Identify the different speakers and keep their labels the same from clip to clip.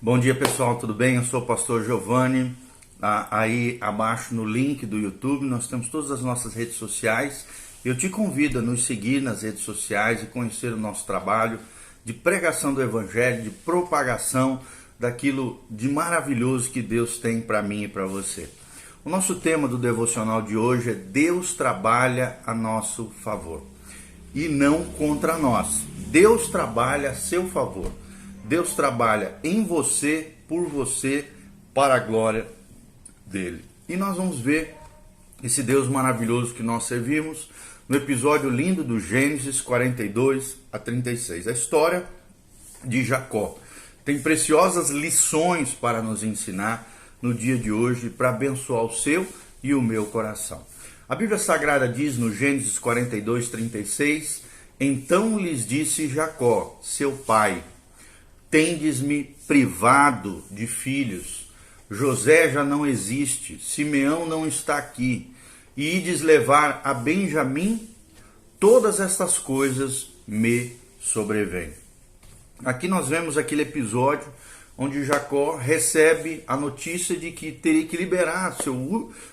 Speaker 1: Bom dia pessoal, tudo bem? Eu sou o pastor Giovanni. Aí abaixo no link do YouTube nós temos todas as nossas redes sociais. Eu te convido a nos seguir nas redes sociais e conhecer o nosso trabalho de pregação do Evangelho, de propagação daquilo de maravilhoso que Deus tem para mim e para você. O nosso tema do devocional de hoje é Deus trabalha a nosso favor e não contra nós. Deus trabalha a seu favor. Deus trabalha em você, por você, para a glória dele. E nós vamos ver esse Deus maravilhoso que nós servimos no episódio lindo do Gênesis 42 a 36. A história de Jacó tem preciosas lições para nos ensinar no dia de hoje, para abençoar o seu e o meu coração. A Bíblia Sagrada diz no Gênesis 42, 36, então lhes disse Jacó, seu pai, tendes-me privado de filhos, José já não existe, Simeão não está aqui, e ides levar a Benjamim, todas estas coisas me sobrevêm. Aqui nós vemos aquele episódio onde Jacó recebe a notícia de que teria que liberar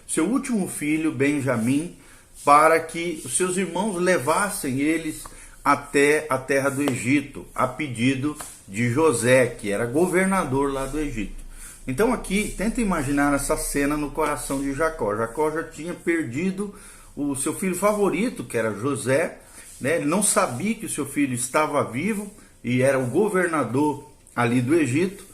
Speaker 1: seu último filho, Benjamim, para que os seus irmãos levassem eles até a terra do Egito, a pedido de José, que era governador lá do Egito. Então aqui, tenta imaginar essa cena no coração de Jacó. Jacó já tinha perdido o seu filho favorito, que era José, né? Ele não sabia que o seu filho estava vivo e era o governador ali do Egito.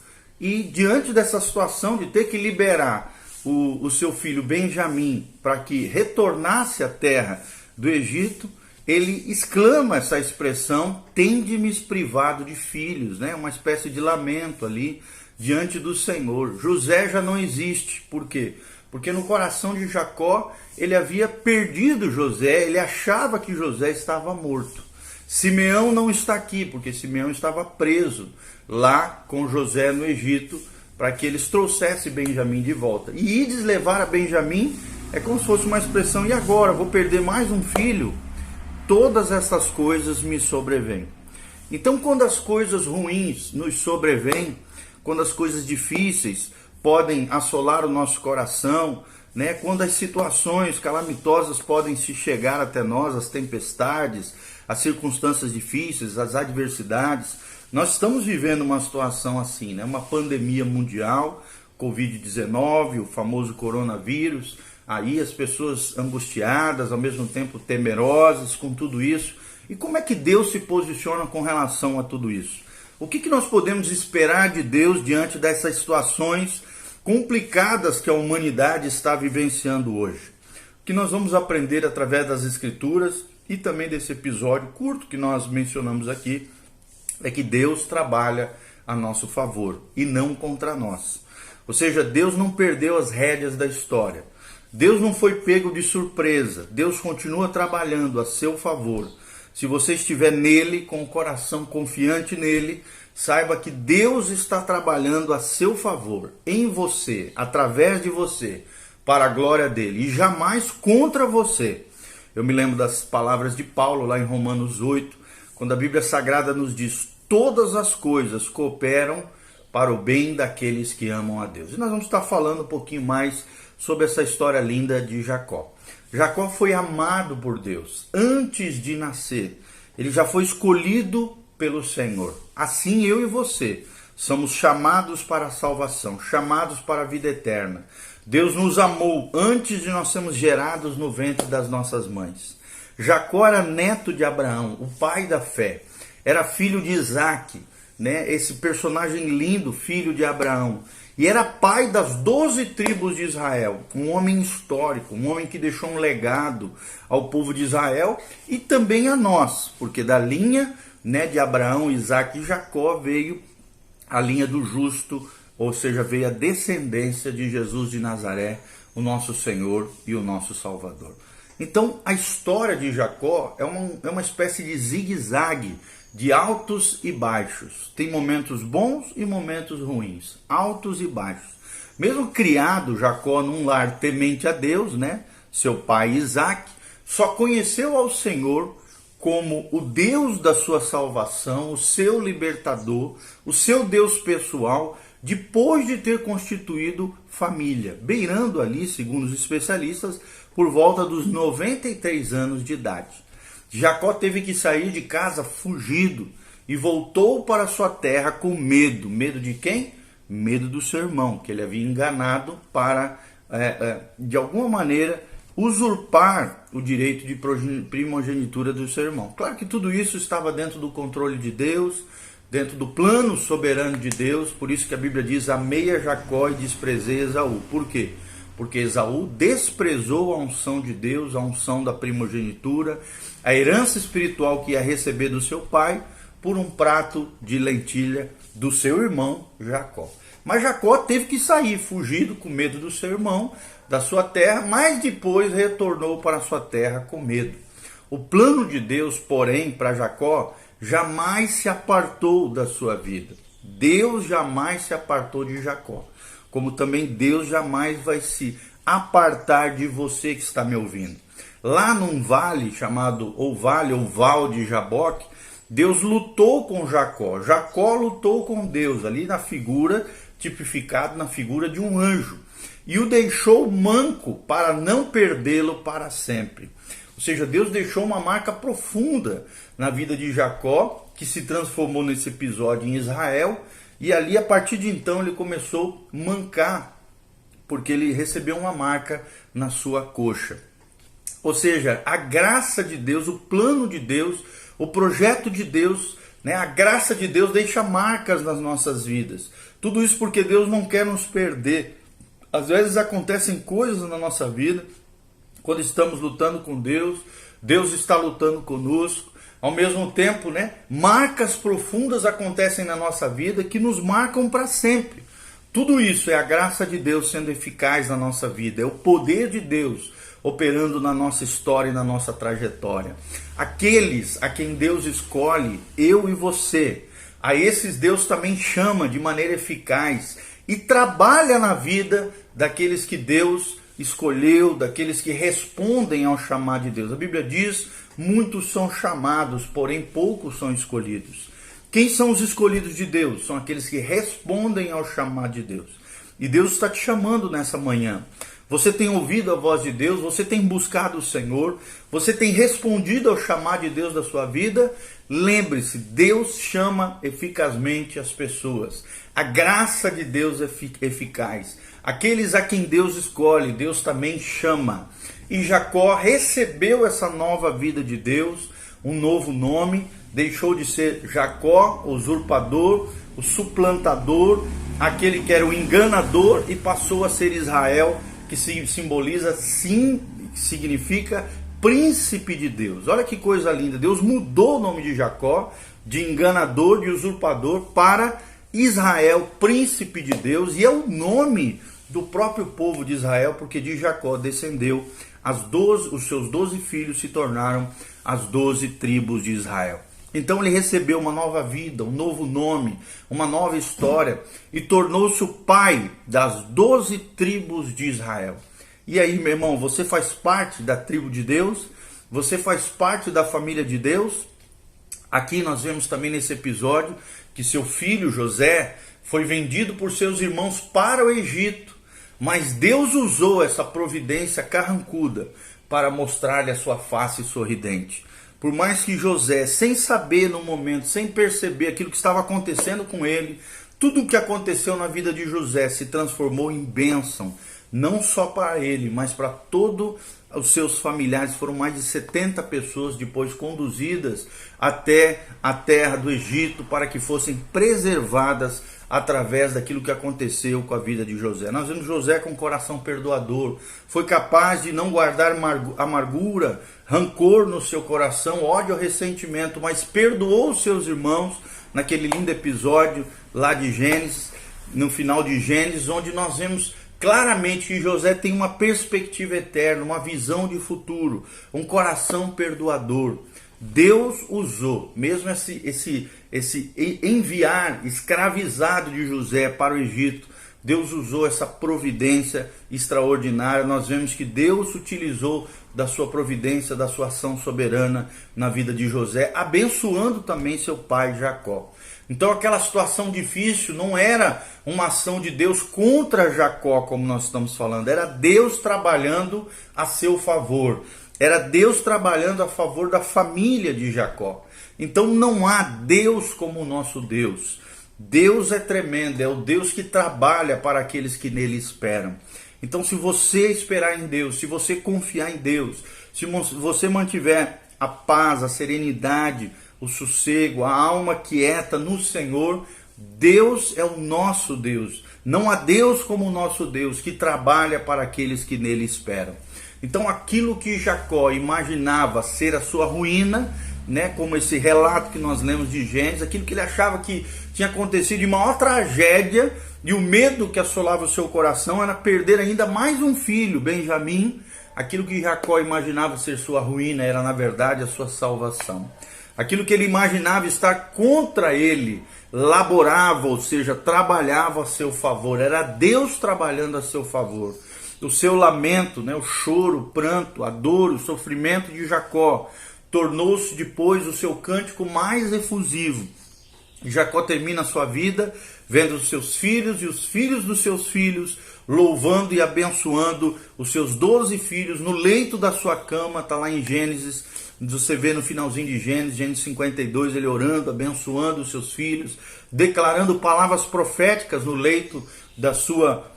Speaker 1: E diante dessa situação de ter que liberar o seu filho Benjamim para que retornasse à terra do Egito, ele exclama essa expressão, tende-me privado de filhos, né? Uma espécie de lamento ali diante do Senhor. José já não existe, por quê? Porque no coração de Jacó ele havia perdido José, ele achava que José estava morto. Simeão não está aqui, porque Simeão estava preso lá com José no Egito, para que eles trouxessem Benjamim de volta. E ides levar a Benjamim é como se fosse uma expressão, e agora? Vou perder mais um filho? Todas essas coisas me sobrevêm. Então, quando as coisas ruins nos sobrevêm, quando as coisas difíceis podem assolar o nosso coração, né? Quando as situações calamitosas podem se chegar até nós, as tempestades, as circunstâncias difíceis, as adversidades, nós estamos vivendo uma situação assim, né? Uma pandemia mundial, Covid-19, o famoso coronavírus. Aí as pessoas angustiadas, ao mesmo tempo temerosas com tudo isso. E como é que Deus se posiciona com relação a tudo isso? O que nós podemos esperar de Deus diante dessas situações complicadas que a humanidade está vivenciando hoje? O que nós vamos aprender através das Escrituras e também desse episódio curto que nós mencionamos aqui é que Deus trabalha a nosso favor e não contra nós. Ou seja, Deus não perdeu as rédeas da história. Deus não foi pego de surpresa. Deus continua trabalhando a seu favor. Se você estiver nele, com o coração confiante nele, saiba que Deus está trabalhando a seu favor, em você, através de você, para a glória dele, e jamais contra você. Eu me lembro das palavras de Paulo lá em Romanos 8, quando a Bíblia Sagrada nos diz, todas as coisas cooperam para o bem daqueles que amam a Deus. E nós vamos estar falando um pouquinho mais sobre essa história linda de Jacó. Jacó foi amado por Deus antes de nascer. Ele já foi escolhido pelo Senhor. Assim eu e você somos chamados para a salvação, chamados para a vida eterna. Deus nos amou antes de nós sermos gerados no ventre das nossas mães. Jacó era neto de Abraão, o pai da fé. Era filho de Isaac, né? Esse personagem lindo, filho de Abraão. E era pai das 12 tribos de Israel, um homem histórico, um homem que deixou um legado ao povo de Israel e também a nós, porque da linha, né, de Abraão, Isaac e Jacó veio a linha do justo, ou seja, veio a descendência de Jesus de Nazaré, o nosso Senhor e o nosso Salvador. Então a história de Jacó é uma espécie de zigue-zague, de altos e baixos. Tem momentos bons e momentos ruins, altos e baixos. Mesmo criado Jacó num lar temente a Deus, né? Seu pai Isaac só conheceu ao Senhor como o Deus da sua salvação, o seu libertador, o seu Deus pessoal, depois de ter constituído família, beirando ali, segundo os especialistas, por volta dos 93 anos de idade. Jacó teve que sair de casa fugido e voltou para sua terra com medo. Medo de quem? Medo do seu irmão, que ele havia enganado para, de alguma maneira, usurpar o direito de primogenitura do seu irmão. Claro que tudo isso estava dentro do controle de Deus, dentro do plano soberano de Deus, por isso que a Bíblia diz: amei a Jacó e desprezei Esaú. Por quê? Porque Esaú desprezou a unção de Deus, a unção da primogenitura, a herança espiritual que ia receber do seu pai, por um prato de lentilha do seu irmão Jacó. Mas Jacó teve que sair, fugido, com medo do seu irmão, da sua terra, mas depois retornou para a sua terra com medo. O plano de Deus, porém, para Jacó, jamais se apartou da sua vida. Deus jamais se apartou de Jacó, como também Deus jamais vai se apartar de você que está me ouvindo. Lá num vale chamado ou Val de Jaboque, Deus lutou com Jacó. Jacó lutou com Deus, ali na figura, tipificado na figura de um anjo, e o deixou manco para não perdê-lo para sempre. Ou seja, Deus deixou uma marca profunda na vida de Jacó, que se transformou nesse episódio em Israel, e ali a partir de então ele começou a mancar, porque ele recebeu uma marca na sua coxa. Ou seja, a graça de Deus, o plano de Deus, o projeto de Deus, a graça de Deus deixa marcas nas nossas vidas. Tudo isso porque Deus não quer nos perder. Às vezes acontecem coisas na nossa vida, quando estamos lutando com Deus, Deus está lutando conosco. Ao mesmo tempo, marcas profundas acontecem na nossa vida que nos marcam para sempre. Tudo isso é a graça de Deus sendo eficaz na nossa vida, é o poder de Deus operando na nossa história e na nossa trajetória. Aqueles a quem Deus escolhe, eu e você, a esses Deus também chama de maneira eficaz e trabalha na vida daqueles que Deus escolheu, daqueles que respondem ao chamado de Deus. A Bíblia diz: muitos são chamados, porém poucos são escolhidos. Quem são os escolhidos de Deus? São aqueles que respondem ao chamado de Deus. E Deus está te chamando nessa manhã. Você tem ouvido a voz de Deus, você tem buscado o Senhor, você tem respondido ao chamado de Deus da sua vida. Lembre-se, Deus chama eficazmente as pessoas. A graça de Deus é eficaz. Aqueles a quem Deus escolhe, Deus também chama. E Jacó recebeu essa nova vida de Deus, um novo nome, deixou de ser Jacó, o usurpador, o suplantador, aquele que era o enganador, e passou a ser Israel, que simboliza, sim, significa príncipe de Deus. Olha que coisa linda, Deus mudou o nome de Jacó, de enganador, de usurpador, para Israel, príncipe de Deus, e é o nome do próprio povo de Israel, porque de Jacó descendeu os seus 12 filhos se tornaram as 12 tribos de Israel. Então ele recebeu uma nova vida, um novo nome, uma nova história, e tornou-se o pai das 12 tribos de Israel. E aí, meu irmão, você faz parte da tribo de Deus? Você faz parte da família de Deus? Aqui nós vemos também nesse episódio que seu filho José foi vendido por seus irmãos para o Egito, mas Deus usou essa providência carrancuda para mostrar-lhe a sua face sorridente. Por mais que José, sem saber no momento, sem perceber aquilo que estava acontecendo com ele, tudo o que aconteceu na vida de José se transformou em bênção, não só para ele, mas para todos os seus familiares. Foram mais de 70 pessoas depois conduzidas até a terra do Egito para que fossem preservadas através daquilo que aconteceu com a vida de José. Nós vemos José com um coração perdoador, foi capaz de não guardar amargura, rancor no seu coração, ódio ou ressentimento, mas perdoou os seus irmãos naquele lindo episódio lá de Gênesis, no final de Gênesis, onde nós vemos claramente que José tem uma perspectiva eterna, uma visão de futuro, um coração perdoador. Deus usou, mesmo esse enviar escravizado de José para o Egito, Deus usou essa providência extraordinária. Nós vemos que Deus utilizou da sua providência, da sua ação soberana na vida de José, abençoando também seu pai Jacó. Então aquela situação difícil não era uma ação de Deus contra Jacó, como nós estamos falando, era Deus trabalhando a seu favor, era Deus trabalhando a favor da família de Jacó. Então não há Deus como o nosso Deus. Deus é tremendo, é o Deus que trabalha para aqueles que nele esperam. Então se você esperar em Deus, se você confiar em Deus, se você mantiver a paz, a serenidade, o sossego, a alma quieta no Senhor, Deus é o nosso Deus. Não há Deus como o nosso Deus, que trabalha para aqueles que nele esperam. Então aquilo que Jacó imaginava ser a sua ruína, como esse relato que nós lemos de Gênesis, aquilo que ele achava que tinha acontecido de maior tragédia, e o medo que assolava o seu coração era perder ainda mais um filho, Benjamim. Aquilo que Jacó imaginava ser sua ruína era na verdade a sua salvação. Aquilo que ele imaginava estar contra ele, laborava, ou seja, trabalhava a seu favor. Era Deus trabalhando a seu favor. O seu lamento, o choro, o pranto, a dor, o sofrimento de Jacó tornou-se depois o seu cântico mais efusivo. Jacó termina a sua vida vendo os seus filhos e os filhos dos seus filhos louvando e abençoando os seus 12 filhos no leito da sua cama. Está lá em Gênesis, você vê no finalzinho de Gênesis 52, ele orando, abençoando os seus filhos, declarando palavras proféticas no leito da sua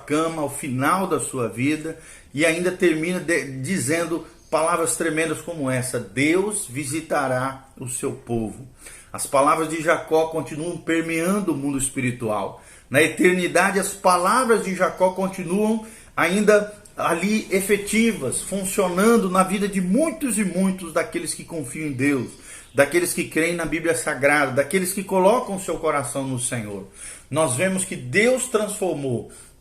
Speaker 1: cama, ao final da sua vida, e ainda termina dizendo palavras tremendas como essa: Deus visitará o seu povo. As palavras de Jacó continuam permeando o mundo espiritual. Na eternidade, as palavras de Jacó continuam ainda ali efetivas, funcionando na vida de muitos e muitos daqueles que confiam em Deus, daqueles que creem na Bíblia Sagrada, daqueles que colocam seu coração no Senhor. Nós vemos que Deus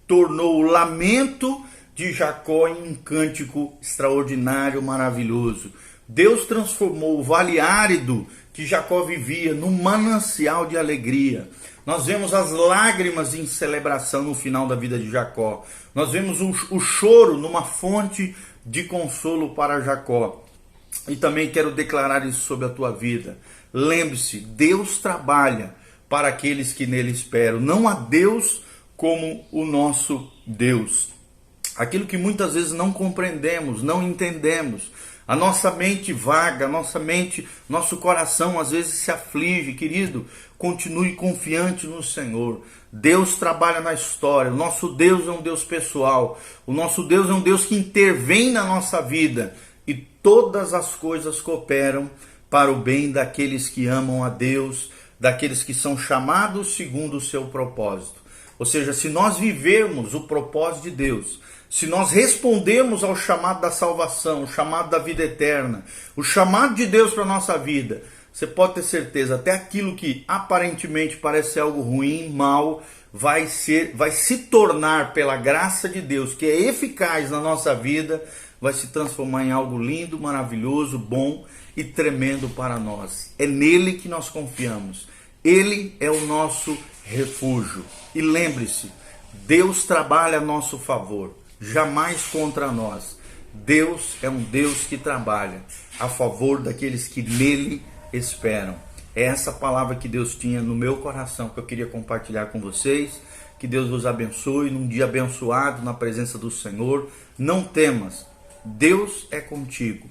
Speaker 1: tornou o lamento de Jacó em um cântico extraordinário, maravilhoso. Deus transformou o vale árido que Jacó vivia num manancial de alegria. Nós vemos as lágrimas em celebração no final da vida de Jacó. Nós vemos o choro numa fonte de consolo para Jacó. E também quero declarar isso sobre a tua vida. Lembre-se, Deus trabalha para aqueles que nele esperam. Não há Deus como o nosso Deus. Aquilo que muitas vezes não compreendemos, não entendemos. A nossa mente vaga, nosso coração às vezes se aflige. Querido, continue confiante no Senhor. Deus trabalha na história. O nosso Deus é um Deus pessoal. O nosso Deus é um Deus que intervém na nossa vida. E todas as coisas cooperam para o bem daqueles que amam a Deus, daqueles que são chamados segundo o seu propósito. Ou seja, se nós vivermos o propósito de Deus, se nós respondermos ao chamado da salvação, o chamado da vida eterna, o chamado de Deus para a nossa vida, você pode ter certeza, até aquilo que aparentemente parece ser algo ruim, mal, vai se tornar, pela graça de Deus, que é eficaz na nossa vida, vai se transformar em algo lindo, maravilhoso, bom e tremendo para nós. É nele que nós confiamos. Ele é o nosso refúgio. E lembre-se, Deus trabalha a nosso favor, jamais contra nós. Deus é um Deus que trabalha a favor daqueles que nele esperam. É essa palavra que Deus tinha no meu coração que eu queria compartilhar com vocês. Que Deus vos abençoe num dia abençoado na presença do Senhor. Não temas, Deus é contigo.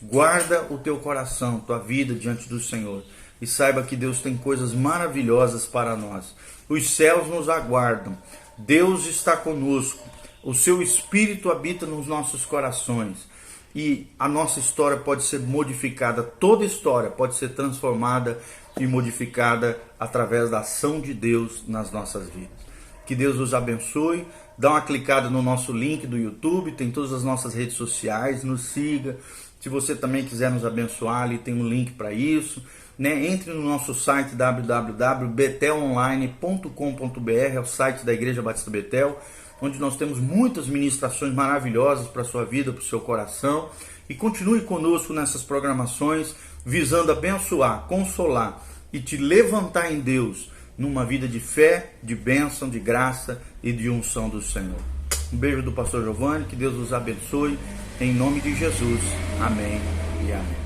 Speaker 1: Guarda o teu coração, tua vida diante do Senhor. E saiba que Deus tem coisas maravilhosas para nós. Os céus nos aguardam. Deus está conosco. O seu Espírito habita nos nossos corações. E a nossa história pode ser modificada. Toda história pode ser transformada e modificada através da ação de Deus nas nossas vidas. Que Deus os abençoe. Dá uma clicada no nosso link do YouTube. Tem todas as nossas redes sociais. Nos siga. Se você também quiser nos abençoar, ali tem um link para isso. Entre no nosso site www.betelonline.com.br, é o site da Igreja Batista Betel, onde nós temos muitas ministrações maravilhosas para a sua vida, para o seu coração. E continue conosco nessas programações, visando abençoar, consolar e te levantar em Deus, numa vida de fé, de bênção, de graça e de unção do Senhor. Um beijo do pastor Giovanni, que Deus os abençoe, em nome de Jesus. Amém e amém.